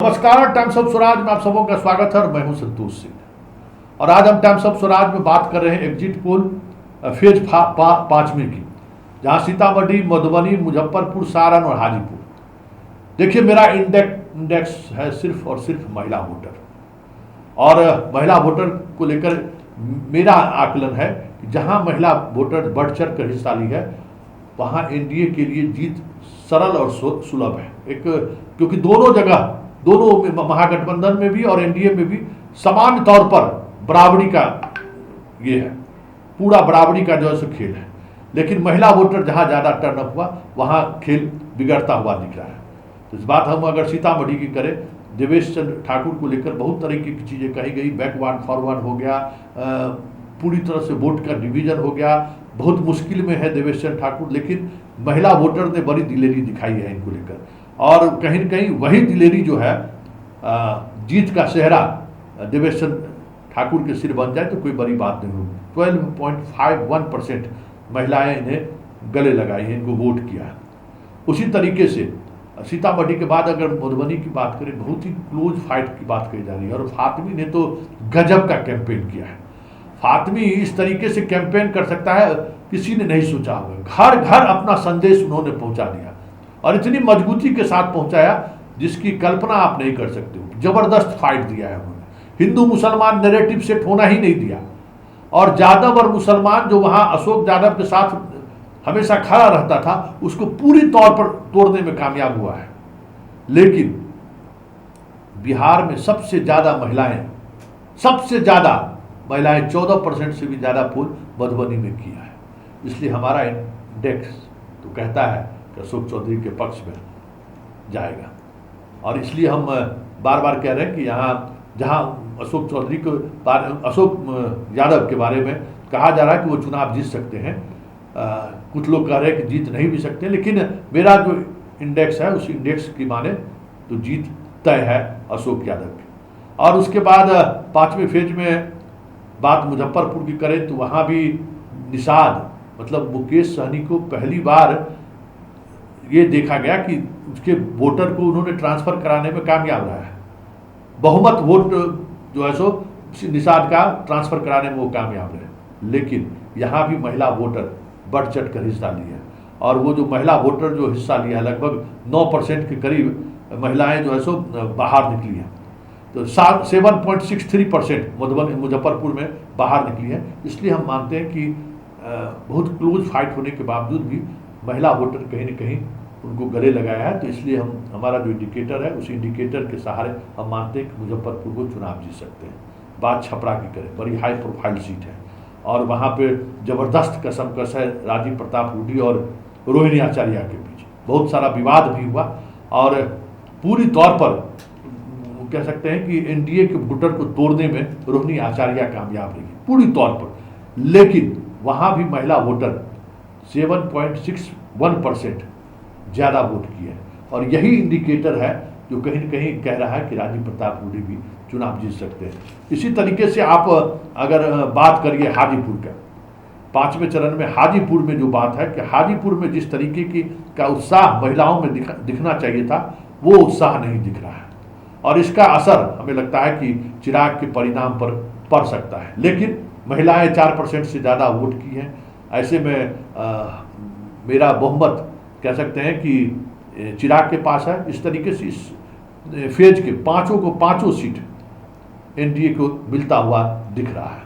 नमस्कार, times of Swaraj में आप सबों का स्वागत है और मैं हूं संतोष सिंह। और आज हम टाइम्स ऑफ स्वराज में बात कर रहे हैं एग्जिट पोल फेज 5 की, जहां सीतामढ़ी, मधुबनी, मुजफ्फरपुर, सारण और हाजीपुर। देखिए, मेरा इंडेक्स है सिर्फ और सिर्फ महिला वोटर, और महिला वोटर को लेकर मेरा आकलन है कि जहां महिला वोटर बढ़ चढ़ कर हिस्सा ली है वहां एनडीए के लिए जीत सरल और सुलभ है। क्योंकि दोनों महागठबंधन में भी और एनडीए में भी समान तौर पर बराबरी का ये है, पूरा बराबरी का जो है सो खेल है। लेकिन महिला वोटर जहां ज़्यादा टर्नअप हुआ वहां खेल बिगड़ता हुआ दिख रहा है। तो इस बात हम अगर सीतामढ़ी की करें, देवेश चंद्र ठाकुर को लेकर बहुत तरीके की चीज़ें कही गई। बैकवर्ड फॉरवर्ड हो गया, पूरी तरह से वोट का डिवीजन हो गया, बहुत मुश्किल में है देवेश चंद्र ठाकुर। लेकिन महिला वोटर ने बड़ी दिलेरी दिखाई है इनको लेकर, और कहीं न कहीं वही दिलेरी जो है जीत का सेहरा देवेश चंद्र ठाकुर के सिर बन जाए तो कोई बड़ी बात नहीं होगी। 12.51% महिलाएं इन्हें गले लगाई हैं, इनको वोट किया है। उसी तरीके से सीतामढ़ी के बाद अगर मधुबनी की बात करें, बहुत ही क्लोज फाइट की बात कही जा रही है, और फातिमी ने तो गजब का कैंपेन किया है। फातिमी इस तरीके से कैंपेन कर सकता है किसी ने नहीं सोचा होगा। घर घर अपना संदेश उन्होंने पहुंचा दिया, और इतनी मजबूती के साथ पहुंचाया जिसकी कल्पना आप नहीं कर सकते हो। जबरदस्त फाइट दिया है उन्होंने। हिंदू मुसलमान नैरेटिव सेट होना ही नहीं दिया, और यादव और मुसलमान जो वहां अशोक यादव के साथ हमेशा खड़ा रहता था उसको पूरी तौर पर तोड़ने में कामयाब हुआ है। लेकिन बिहार में सबसे ज्यादा महिलाएं 14% से भी ज्यादा पोल मधुबनी में किया है। इसलिए हमारा इंडेक्स तो कहता है कि अशोक चौधरी के पक्ष में जाएगा। और इसलिए हम बार बार कह रहे हैं कि जहां अशोक चौधरी को अशोक यादव के बारे में कहा जा रहा है कि वो चुनाव जीत सकते हैं, कुछ लोग कह रहे हैं कि जीत नहीं भी सकते, लेकिन मेरा जो इंडेक्स है उस इंडेक्स की माने तो जीत तय है अशोक यादव की। और उसके बाद 5वें फेज में बात मुजफ्फरपुर की करें तो वहाँ भी निषाद मतलब मुकेश सहनी को पहली बार ये देखा गया कि उसके वोटर को उन्होंने ट्रांसफ़र कराने में कामयाब रहा है। बहुमत वोट जो है सो निषाद का ट्रांसफ़र कराने में वो कामयाब रहे। लेकिन यहाँ भी महिला वोटर बढ़ चढ़ कर हिस्सा लिया, और वो जो महिला वोटर जो हिस्सा लिया लगभग 9% के करीब महिलाएं जो है सो बाहर निकली हैं। तो 7.63% मुजफ्फरपुर में बाहर निकली है। इसलिए हम मानते हैं कि बहुत क्लोज फाइट होने के बावजूद भी महिला वोटर कहीं न कहीं उनको गले लगाया है। तो इसलिए हमारा जो इंडिकेटर है उस इंडिकेटर के सहारे हम मानते हैं कि मुजफ्फरपुर को चुनाव जीत सकते हैं। बात छपरा की करें, बड़ी हाई प्रोफाइल सीट है, और वहाँ पे ज़बरदस्त कसमकस है राजीव प्रताप रूडी और रोहिणी आचार्य के बीच। बहुत सारा विवाद भी हुआ, और पूरी तौर पर कह सकते हैं कि एनडीए के वोटर को तोड़ने में रोहिणी आचार्य कामयाब रही पूरी तौर पर। लेकिन वहाँ भी महिला वोटर 7.61% ज़्यादा वोट किए हैं, और यही इंडिकेटर है जो कहीं न कहीं कह रहा है कि राजीव प्रताप रूडी भी चुनाव जीत सकते हैं। इसी तरीके से आप अगर बात करिए हाजीपुर का, 5वें चरण में हाजीपुर में जो बात है कि हाजीपुर में जिस तरीके का उत्साह महिलाओं में दिखना चाहिए था वो उत्साह नहीं दिख रहा है, और इसका असर हमें लगता है कि चिराग के परिणाम पर पड़ सकता है। लेकिन महिलाएं 4% से ज़्यादा वोट की हैं। ऐसे में मेरा बहुमत कह सकते हैं कि चिराग के पास है। इस तरीके से इस फेज के पांचों सीट एनडीए को मिलता हुआ दिख रहा है।